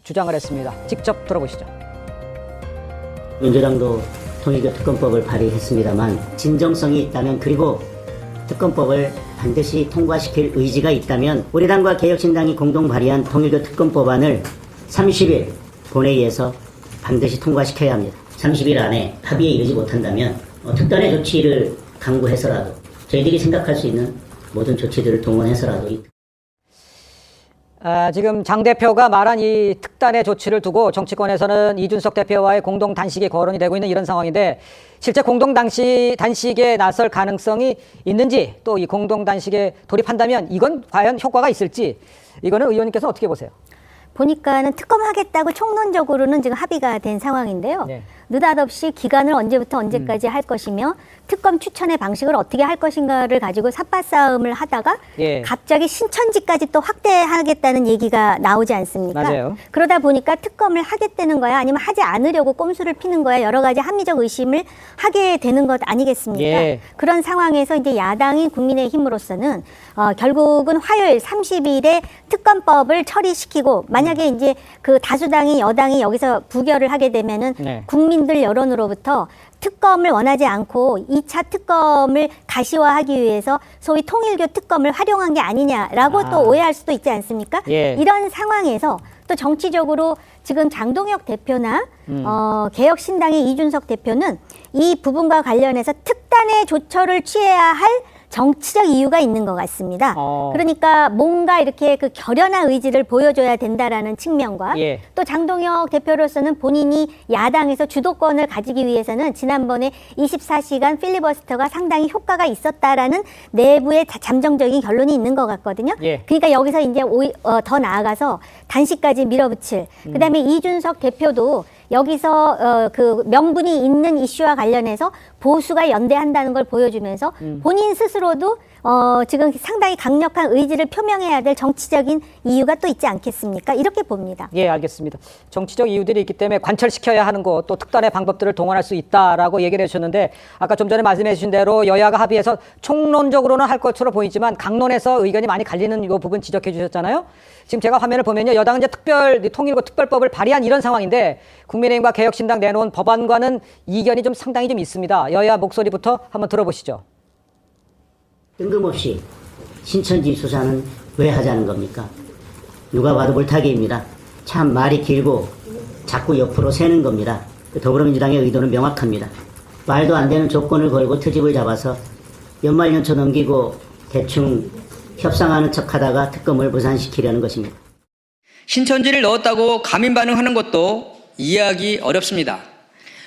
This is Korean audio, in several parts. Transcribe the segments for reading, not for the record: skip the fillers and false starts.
주장을 했습니다. 직접 들어보시죠. 민주당도 통일교 특검법을 발의했습니다만 진정성이 있다면, 그리고 특검법을 반드시 통과시킬 의지가 있다면 우리 당과 개혁신당이 공동 발의한 통일교 특검법안을 30일 본회의에서 반드시 통과시켜야 합니다. 30일 안에 합의에 이르지 못한다면 특단의 조치를 강구해서라도, 저희들이 생각할 수 있는 모든 조치들을 동원해서라도 지금 장 대표가 말한 이 특단의 조치를 두고 정치권에서는 이준석 대표와의 공동 단식이 거론이 되고 있는 이런 상황인데, 실제 공동 단식에 나설 가능성이 있는지, 또 이 공동 단식에 돌입한다면 이건 과연 효과가 있을지, 이거는 의원님께서 어떻게 보세요? 보니까는 특검하겠다고 총론적으로는 지금 합의가 된 상황인데요. 네. 느닷없이 기간을 언제부터 언제까지 할 것이며 특검 추천의 방식을 어떻게 할 것인가를 가지고 삿바싸움을 하다가 예. 갑자기 신천지까지 또 확대하겠다는 얘기가 나오지 않습니까? 맞아요. 그러다 보니까 특검을 하겠다는 거야, 아니면 하지 않으려고 꼼수를 피는 거야, 여러 가지 합리적 의심을 하게 되는 것 아니겠습니까? 예. 그런 상황에서 이제 야당인 국민의힘으로서는 결국은 화요일 30일에 특검법을 처리시키고, 만약에 이제 그 다수당이, 여당이 여기서 부결을 하게 되면은 네. 국민들 여론으로부터 특검을 원하지 않고 2차 특검을 가시화하기 위해서 소위 통일교 특검을 활용한 게 아니냐라고 또 오해할 수도 있지 않습니까? 예. 이런 상황에서 또 정치적으로 지금 장동혁 대표나 개혁신당의 이준석 대표는 이 부분과 관련해서 특단의 조처를 취해야 할 정치적 이유가 있는 것 같습니다. 그러니까 뭔가 이렇게 그 결연한 의지를 보여줘야 된다라는 측면과, 예. 또 장동혁 대표로서는 본인이 야당에서 주도권을 가지기 위해서는 지난번에 24시간 필리버스터가 상당히 효과가 있었다라는 내부의 잠정적인 결론이 있는 것 같거든요. 예. 그러니까 여기서 이제 더 나아가서 단식까지 밀어붙일. 그다음에 이준석 대표도 여기서 그 명분이 있는 이슈와 관련해서 보수가 연대한다는 걸 보여주면서 본인 스스로도 지금 상당히 강력한 의지를 표명해야 될 정치적인 이유가 또 있지 않겠습니까? 이렇게 봅니다. 예, 알겠습니다. 정치적 이유들이 있기 때문에 관철시켜야 하는 것, 또 특단의 방법들을 동원할 수 있다라고 얘기를 해주셨는데, 아까 좀 전에 말씀해 주신 대로 여야가 합의해서 총론적으로는 할 것으로 보이지만 강론에서 의견이 많이 갈리는 이 부분 지적해 주셨잖아요. 지금 제가 화면을 보면요, 여당은 이제 통일교 특별법을 발의한 이런 상황인데, 국민의힘과 개혁신당 내놓은 법안과는 이견이 좀 상당히 좀 있습니다. 여야 목소리부터 한번 들어보시죠. 뜬금없이 신천지 수사는 왜 하자는 겁니까? 누가 봐도 물타기입니다. 참 말이 길고 자꾸 옆으로 새는 겁니다. 더불어민주당의 의도는 명확합니다. 말도 안 되는 조건을 걸고 트집을 잡아서 연말연초 넘기고 대충 협상하는 척하다가 특검을 무산시키려는 것입니다. 신천지를 넣었다고 가민 반응하는 것도 이해하기 어렵습니다.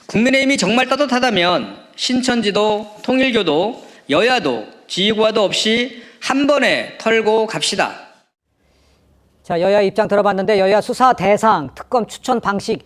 국민의힘이 정말 따뜻하다면 신천지도 통일교도 여야도 지휘구화도 없이 한 번에 털고 갑시다. 자, 여야 입장 들어봤는데, 여야 수사 대상, 특검 추천 방식,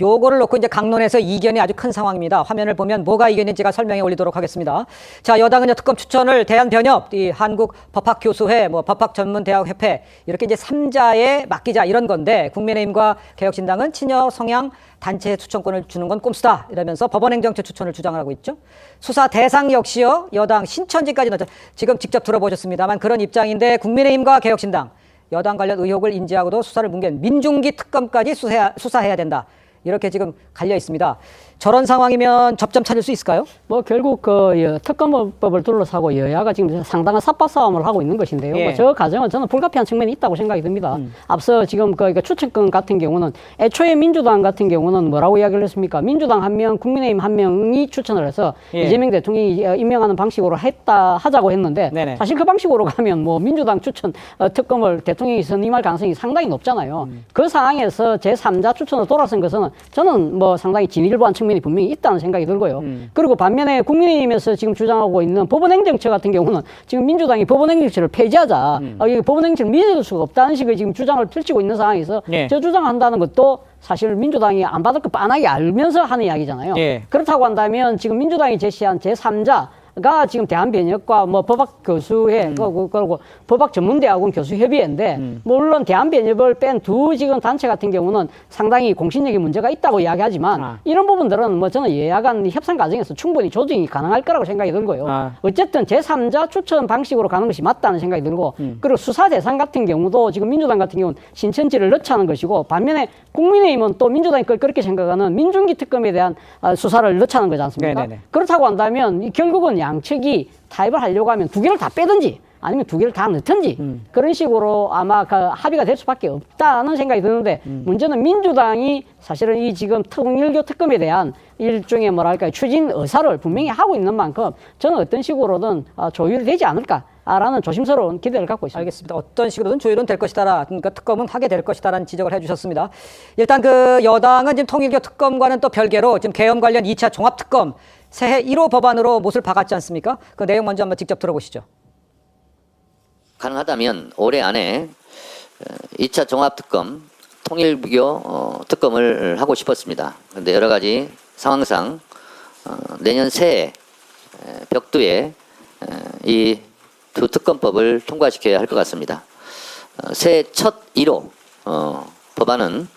요거를 놓고 이제 강론에서 이견이 아주 큰 상황입니다. 화면을 보면 뭐가 이견인지 제가 설명해 올리도록 하겠습니다. 자, 여당은 특검 추천을 대한변협, 이 한국법학교수회, 법학전문대학협회, 이렇게 이제 3자에 맡기자 이런 건데, 국민의힘과 개혁신당은 친여 성향 단체 추천권을 주는 건 꼼수다 이러면서 법원행정처 추천을 주장을 하고 있죠. 수사 대상 역시요, 여당 신천지까지 넣자. 지금 직접 들어보셨습니다만 그런 입장인데, 국민의힘과 개혁신당, 여당 관련 의혹을 인지하고도 수사를 뭉갠 민중기 특검까지 수사해야 된다. 이렇게 지금 갈려 있습니다. 저런 상황이면 접점 찾을 수 있을까요? 뭐 결국 그 특검법을 둘러싸고 여야가 지금 상당한 삿바싸움을 하고 있는 것인데요. 예. 뭐 저 과정은 저는 불가피한 측면이 있다고 생각이 듭니다. 앞서 지금 그 추천권 같은 경우는 애초에 민주당 같은 경우는 뭐라고 이야기를 했습니까? 민주당 한 명, 국민의힘 한 명이 추천을 해서 예. 이재명 대통령이 임명하는 방식으로 하자고 했는데, 네네. 사실 그 방식으로 가면 뭐 민주당 추천 특검을 대통령이 선임할 가능성이 상당히 높잖아요. 그 상황에서 제3자 추천으로 돌아선 것은 저는 뭐 상당히 진일보한 측면이 분명히 있다는 생각이 들고요. 그리고 반면에 국민의힘에서 지금 주장하고 있는 법원행정처 같은 경우는 지금 민주당이 법원행정처를 폐지하자, 법원행정처를 믿을 수가 없다는 식의 지금 주장을 펼치고 있는 상황에서 네. 저 주장한다는 것도 사실 민주당이 안 받을 거 뻔하게 알면서 하는 이야기잖아요. 네. 그렇다고 한다면 지금 민주당이 제시한 제3자 지금 대한변협과 뭐 법학 교수회 그리고 법학 전문대학원 교수협의회인데 물론 대한변협을 뺀 두 지금 단체 같은 경우는 상당히 공신력이 문제가 있다고 이야기하지만 이런 부분들은 뭐 저는 여야 간 협상 과정에서 충분히 조정이 가능할 거라고 생각이 들고요. 어쨌든 제3자 추천 방식으로 가는 것이 맞다는 생각이 들고 그리고 수사 대상 같은 경우도 지금 민주당 같은 경우는 신천지를 넣자는 것이고 반면에 국민의힘은 또 민주당이 그렇게 생각하는 민중기 특검에 대한 수사를 넣자는 거지 않습니까? 네네네. 그렇다고 한다면 결국은 양측이 타협을 하려고 하면 두 개를 다 빼든지 아니면 두 개를 다 넣든지 그런 식으로 아마 그 합의가 될 수밖에 없다는 생각이 드는데 문제는 민주당이 사실은 이 지금 통일교 특검에 대한 일종의 뭐랄까요 추진 의사를 분명히 하고 있는 만큼 저는 어떤 식으로든 조율이 되지 않을까라는 조심스러운 기대를 갖고 있습니다. 알겠습니다. 어떤 식으로든 조율은 될 것이다. 그러니까 특검은 하게 될 것이다라는 지적을 해주셨습니다. 일단 그 여당은 지금 통일교 특검과는 또 별개로 지금 계엄 관련 2차 종합특검 새해 1호 법안으로 못을 박았지 않습니까? 그 내용 먼저 한번 직접 들어보시죠. 가능하다면 올해 안에 2차 종합특검, 통일교 특검을 하고 싶었습니다. 그런데 여러 가지 상황상 내년 새해 벽두에 이 두 특검법을 통과시켜야 할 것 같습니다. 새해 첫 1호 법안은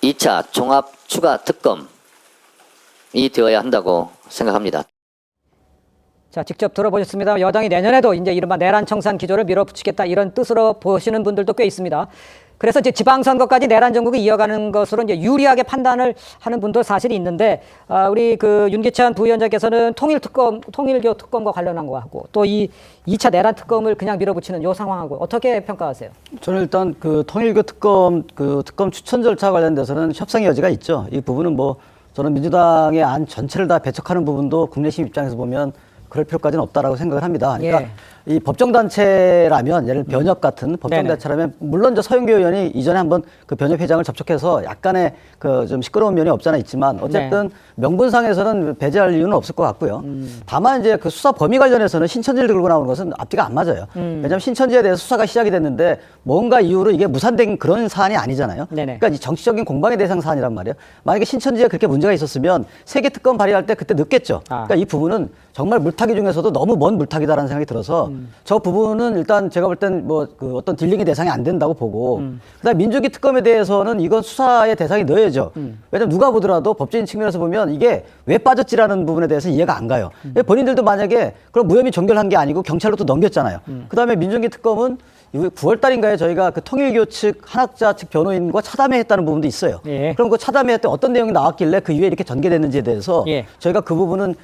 2차 종합 추가 특검이 되어야 한다고 생각합니다. 자, 직접 들어보셨습니다. 여당이 내년에도 이제 이른바 내란 청산 기조를 밀어붙이겠다 이런 뜻으로 보시는 분들도 꽤 있습니다. 그래서 이제 지방선거까지 내란 정국이 이어가는 것으로 이제 유리하게 판단을 하는 분도 사실이 있는데, 우리 그 윤기찬 부위원장께서는 통일교 특검과 관련한 거하고 또 이 2차 내란 특검을 그냥 밀어붙이는 요 상황하고 어떻게 평가하세요? 저는 일단 그 통일교 특검 특검 추천 절차 관련돼서는 협상의 여지가 있죠. 이 부분은 뭐 저는 민주당의 안 전체를 다 배척하는 부분도 국내심 입장에서 보면 그럴 필요까지는 없다라고 생각을 합니다. 그러니까 이 법정단체라면 예를 들어 변협 같은 법정단체라면 물론 저 서영교 의원이 이전에 한번 그 변협 회장을 접촉해서 약간의 그 좀 시끄러운 면이 없잖아 있지만 어쨌든 명분상에서는 배제할 이유는 없을 것 같고요. 다만 이제 그 수사 범위 관련해서는 신천지를 들고 나오는 것은 앞뒤가 안 맞아요. 왜냐하면 신천지에 대해서 수사가 시작이 됐는데 뭔가 이유로 이게 무산된 그런 사안이 아니잖아요. 그러니까 이 정치적인 공방의 대상 사안이란 말이에요. 만약에 신천지에 그렇게 문제가 있었으면 세계 특검 발의할 때 그때 늦겠죠. 그러니까 이 부분은 정말 물타기 중에서도 너무 먼 물타기다라는 생각이 들어서 저 부분은 일단 제가 볼 땐 뭐 그 어떤 딜링의 대상이 안 된다고 보고 그다음에 민주기 특검에 대해서는 이건 수사의 대상이 넣어야죠. 왜냐면 누가 보더라도 법적인 측면에서 보면 이게 왜 빠졌지라는 부분에 대해서 이해가 안 가요. 본인들도 만약에 그럼 무혐의 종결한 게 아니고 경찰로 또 넘겼잖아요. 그다음에 민주기 특검은 9월 달인가에 저희가 그 통일교 측 한학자 측 변호인과 차담회했다는 부분도 있어요. 그럼 그 차담회 때 어떤 내용이 나왔길래 그 이후에 이렇게 전개됐는지에 대해서 저희가 그 부분은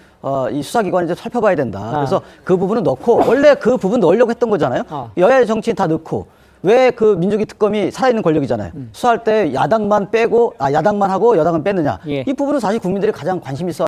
이 수사기관이 이제 살펴봐야 된다. 그래서 그 부분은 넣고 원래 그 부분 넣으려고 했던 거잖아요. 여야의 정치인 다 넣고 왜 그 민주기 특검이 살아있는 권력이잖아요. 수사할 때 야당만 빼고 야당만 하고 여당은 뺐느냐. 이 부분은 사실 국민들이 가장 관심 있어.